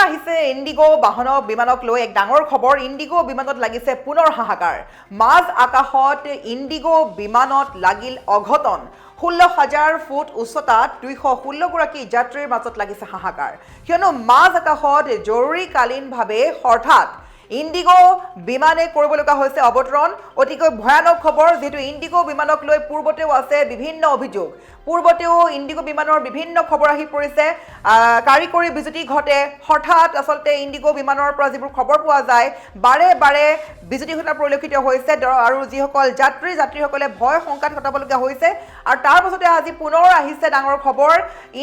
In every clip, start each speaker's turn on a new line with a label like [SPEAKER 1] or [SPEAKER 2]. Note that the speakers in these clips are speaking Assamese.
[SPEAKER 1] আহিছে ইণ্ডিগো বিমানক লৈ এক ডাঙৰ খবৰ। ইণ্ডিগো বিমানত লাগিছে পুনৰ হাহাকাৰ। মাজ আকাশত ইণ্ডিগো বিমানত লাগিল অঘটন। 16,000 ফুট উচ্চতাত 216গৰাকী যাত্ৰীৰ মাজত লাগিছে হাহাকাৰ। কিয়নো মাজ আকাশত জৰুৰীকালীনভাৱে হঠাৎ ইণ্ডিগো বিমানে কৰিবলগা হৈছে অৱতৰণ। অতিকৈ ভয়ানক খবৰ, যেহেতু ইণ্ডিগো বিমানক লৈ পূৰ্বতেও আছে বিভিন্ন অভিযোগ। পূৰ্বতেও ইণ্ডিগো বিমানৰ বিভিন্ন খবৰ আহি পৰিছে, কাৰিকৰী বিজুতি ঘটে। হঠাৎ আচলতে ইণ্ডিগো বিমানৰ পৰা যিবোৰ খবৰ পোৱা যায়, বাৰে বাৰে বিজুতি ঘটা পৰিলক্ষিত হৈছে আৰু যিসকল যাত্ৰীসকলে ভয় শংকাত কটাবলগীয়া হৈছে। আৰু তাৰ পাছতে আজি পুনৰ আহিছে ডাঙৰ খবৰ,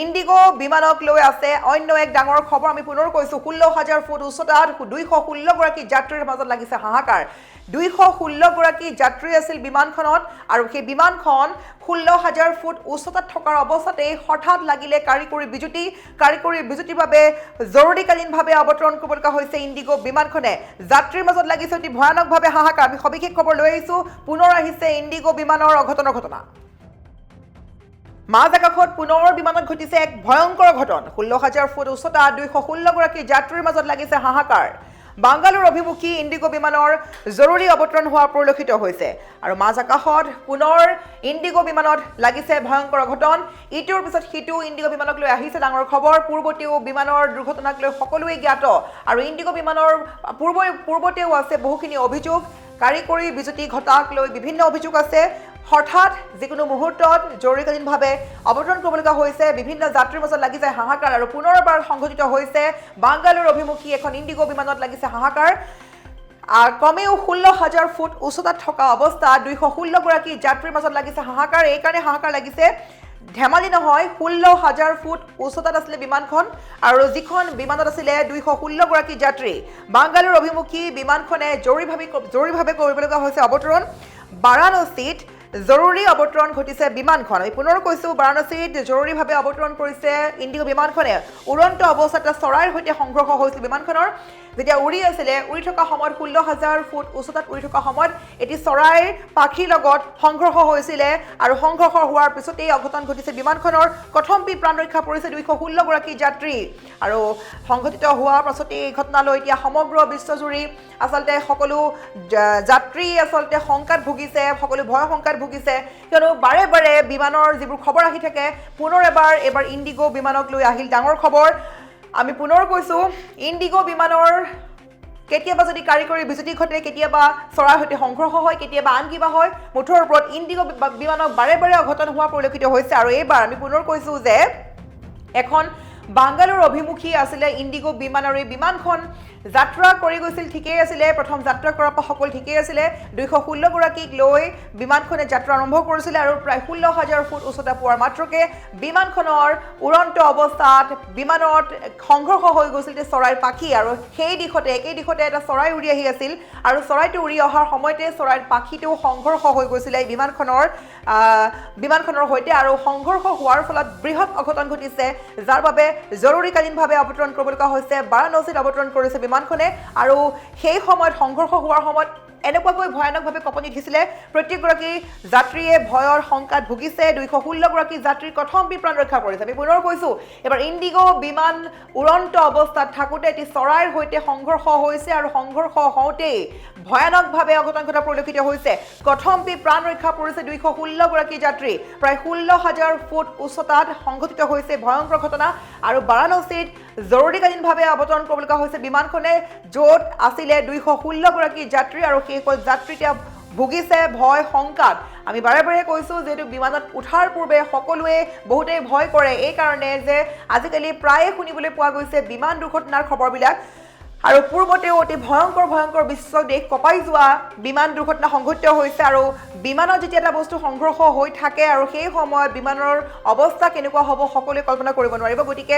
[SPEAKER 1] ইণ্ডিগো বিমানক লৈ আছে অন্য এক ডাঙৰ খবৰ। আমি পুনৰ কৈছোঁ 16,000 ফুট উচ্চতাত 216গৰাকী যাত্ৰীৰ মাজত লাগিছে হাহাকাৰ। 216গৰাকী যাত্ৰী আছিল বিমানখনত আৰু সেই বিমানখন 16,000 ফুট উচ্চতাত থকাৰ অৱস্থাতেই হঠাৎ লাগিলে কাৰিকৰী বিজুতিৰ বাবে জৰুৰীকালীনভাৱে অৱতৰণ কৰিবলগা হৈছে ইণ্ডিগো বিমানখনে। যাত্ৰীৰ মাজত লাগিছে অতি ভয়ানকভাৱে হাহাকাৰ। আমি সবিশেষ খবৰ লৈ আহিছোঁ। পুনৰ আহিছে ইণ্ডিগো বিমানৰ অঘটনৰ ঘটনা। মাজ আকাশত পুনৰ বিমানত ঘটিছে এক ভয়ংকৰ ঘটন। 16,000 ফুট উচ্চতাত 216গৰাকী যাত্ৰীৰ মাজত লাগিছে হাহাকাৰ। বাংগালোৰ অভিমুখী ইণ্ডিগো বিমানৰ জৰুৰী অৱতৰণ হোৱা পৰিলক্ষিত হৈছে আৰু মাজ আকাশত পুনৰ ইণ্ডিগো বিমানত লাগিছে ভয়ংকৰ অঘটন। ইটোৰ পিছত সিটো ইণ্ডিগো বিমানক লৈ আহিছে ডাঙৰ খবৰ। পূৰ্বতেও বিমানৰ দুৰ্ঘটনাক লৈ সকলোৱে জ্ঞাত আৰু ইণ্ডিগো বিমানৰ পূৰ্বতেও আছে বহুখিনি অভিযোগ। কাৰিকৰী বিজুতি ঘটাক লৈ বিভিন্ন অভিযোগ আছে। হঠাৎ যিকোনো মুহূৰ্তত জৰুৰীকালীনভাৱে অৱতৰণ কৰিবলগা হৈছে। বিভিন্ন যাত্ৰীৰ মাজত লাগি যায় হাহাকাৰ আৰু পুনৰবাৰ সংঘটিত হৈছে বাংগালোৰ অভিমুখী এখন ইণ্ডিগো বিমানত লাগিছে হাহাকাৰ। কমেও 16,000 ফুট উচ্চতাত থকা অৱস্থাত 216গৰাকী যাত্ৰীৰ মাজত লাগিছে হাহাকাৰ। এইকাৰণে হাহাকাৰ লাগিছে, ধেমালি নহয়। 16,000 ফুট উচ্চতাত আছিলে বিমানখন আৰু যিখন বিমানত আছিলে 216গৰাকী যাত্ৰী। বাংগালোৰ অভিমুখী বিমানখনে জৰুৰীভাৱে কৰিবলগা হৈছে অৱতৰণ। বাৰাণসীত জৰুৰী অৱতৰণ ঘটিছে বিমানখন। আমি পুনৰ কৈছোঁ, বাৰাণসীত জৰুৰীভাৱে অৱতৰণ কৰিছে ইণ্ডিগো বিমানখনে। উৰন্ত অৱস্থাত চৰাইৰ সৈতে সংঘৰ্ষ হৈছিল বিমানখনৰ। যেতিয়া উৰি থকা সময়ত 16,000 ফুট উচ্চতাত উৰি থকা সময়ত এটি চৰাইৰ পাখিৰ লগত সংঘৰ্ষ হৈছিলে আৰু সংঘৰ্ষ হোৱাৰ পিছতেই অঘটন ঘটিছে বিমানখনৰ। কথমপি প্ৰাণ ৰক্ষা পৰিছে 216গৰাকী যাত্ৰী আৰু সংঘটিত হোৱাৰ পাছতেই এই ঘটনালৈ এতিয়া সমগ্ৰ বিশ্বজুৰি আচলতে সকলো যাত্ৰী আচলতে শংকাত ভুগিছে, সকলো ভয় শংকাত ভুগিছে। কিয়নো বাৰে বাৰে বিমানৰ যিবোৰ খবৰ আহি থাকে, পুনৰ এবাৰ ইণ্ডিগো বিমানক লৈ আহিল ডাঙৰ খবৰ। আমি পুনৰ কৈছোঁ, ইণ্ডিগো বিমানৰ কেতিয়াবা যদি কাৰিকৰী বিজুতি ঘটে, কেতিয়াবা চৰাইৰ সৈতে সংঘৰ্ষ হয়, কেতিয়াবা আন কিবা হয়, মুঠৰ ওপৰত ইণ্ডিগো বিমানক বাৰে বাৰে অঘটন হোৱা পৰিলক্ষিত হৈছে। আৰু এইবাৰ আমি পুনৰ কৈছোঁ যে এখন বাংগালোৰ অভিমুখী আছিলে ইণ্ডিগো বিমান আৰু এই বিমানখন যাত্ৰা কৰি গৈছিল, ঠিকেই আছিলে। প্ৰথম যাত্ৰা কৰাৰ পৰা সকলো ঠিকেই আছিলে। 216গৰাকীক লৈ বিমানখনে যাত্ৰা আৰম্ভ কৰিছিলে আৰু প্ৰায় 16,000 ফুট উচ্চতা পোৱাৰ মাত্ৰকে বিমানখনৰ উৰন্ত অৱস্থাত বিমানত সংঘৰ্ষ হৈ গৈছিল চৰাইৰ পাখি আৰু একেই দিশতে এটা চৰাই উৰি আহি আছিল আৰু চৰাইটো উৰি অহাৰ সময়তে চৰাইৰ পাখিটো সংঘৰ্ষ হৈ গৈছিলে বিমানখনৰ সৈতে আৰু সংঘৰ্ষ হোৱাৰ ফলত বৃহৎ অঘটন ঘটিছে, যাৰ বাবে জৰুৰীকালীনভাৱে অৱতৰণ কৰিবলগা হৈছে। বাৰাণসীত অৱতৰণ কৰিছে বিমানখনে আৰু সেই সময়ত সংঘৰ্ষ হোৱাৰ সময়ত এনেকুৱাকৈ ভয়ানকভাৱে কঁপনি উঠিছিলে। প্ৰত্যেকগৰাকী যাত্ৰীয়ে ভয়ৰ শংকাত ভুগিছে। 216গৰাকী যাত্ৰীৰ কথমপি প্ৰাণ ৰক্ষা পৰিছে। আমি পুনৰ কৈছোঁ, এবাৰ ইণ্ডিগো বিমান উৰন্ত অৱস্থাত থাকোঁতে এটি চৰাইৰ সৈতে সংঘৰ্ষ হৈছে আৰু সংঘৰ্ষ হওঁতেই ভয়ানকভাৱে অঘটন ঘটা পৰিলক্ষিত হৈছে। কথমপি প্ৰাণ ৰক্ষা পৰিছে 216গৰাকী যাত্ৰী। প্ৰায় 16,000 ফুট উচ্চতাত সংঘটিত হৈছে ভয়ংকৰ ঘটনা আৰু বাৰাণসীত জৰুৰীকালীনভাৱে অৱতৰণ কৰিবলগা হৈছে বিমানখনে, য'ত আছিলে 216গৰাকী যাত্ৰী আৰু সেইসকল যাত্ৰী এতিয়া ভুগিছে ভয় শংকাত। আমি বাৰে বাৰে কৈছোঁ, যিহেতু বিমানত উঠাৰ পূৰ্বে বহুতেই ভয় কৰে, এইকাৰণে যে আজিকালি প্ৰায়ে শুনিবলৈ পোৱা গৈছে বিমান দুৰ্ঘটনাৰ খবৰবিলাক আৰু পূৰ্বতেও অতি ভয়ংকৰ বিশ্ব দেশ কঁপাই যোৱা বিমান দুৰ্ঘটনা সংঘটিত হৈছে। আৰু বিমানত যেতিয়া এটা বস্তু সংঘৰ্ষ হৈ থাকে আৰু সেই সময়ত বিমানৰ অৱস্থা কেনেকুৱা হ'ব সকলোৱে কল্পনা কৰিব নোৱাৰিব। গতিকে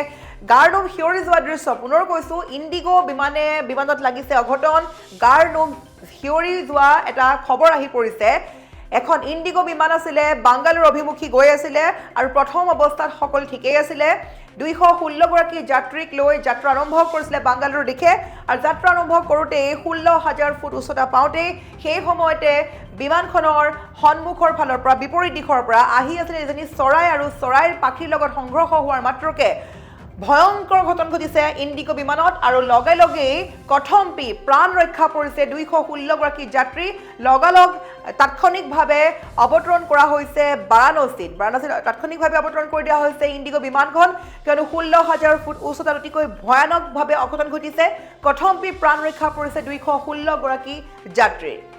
[SPEAKER 1] গাৰ নোম শিয়ৰি যোৱা দৃশ্য। পুনৰ কৈছোঁ, ইণ্ডিগো বিমানত লাগিছে অঘটন। গাৰ নোম শিয়ৰি যোৱা এটা খবৰ আহি পৰিছে। এখন ইণ্ডিগো বিমান আছিলে, বাংগালোৰ অভিমুখী গৈ আছিলে আৰু প্ৰথম অৱস্থাত সকলো ঠিকেই আছিলে। 216গৰাকী যাত্ৰীক লৈ যাত্ৰা আৰম্ভ কৰিছিলে বাংগালোৰ দিশে আৰু যাত্ৰা আৰম্ভ কৰোঁতেই 16,000 ফুট উচ্চতা পাওঁতেই সেই সময়তে বিমানখনৰ সন্মুখৰ ফালৰ পৰা বিপৰীত দিশৰ পৰা আহি আছিলে এজনী চৰাই আৰু চৰাইৰ পাখিৰ লগত সংঘৰ্ষ হোৱাৰ মাত্ৰকে ভয়ংকৰ ঘটন ঘটিছে ইণ্ডিগো বিমানত আৰু লগে লগেই কথম্পি প্ৰাণ ৰক্ষা পৰিছে 216 গৰাকী যাত্ৰী লগালগ তাৎক্ষণিকভাৱে অৱতৰণ কৰা হৈছে বাৰাণসীত তাৎক্ষণিকভাৱে অৱতৰণ কৰি দিয়া হৈছে ইণ্ডিগো বিমানখন কিয়নো 16,000 ফুট উচ্চতাত অতিকৈ ভয়ানকভাৱে অঘটন ঘটিছে কথম্পি প্ৰাণ ৰক্ষা পৰিছে 216 গৰাকী যাত্ৰীৰ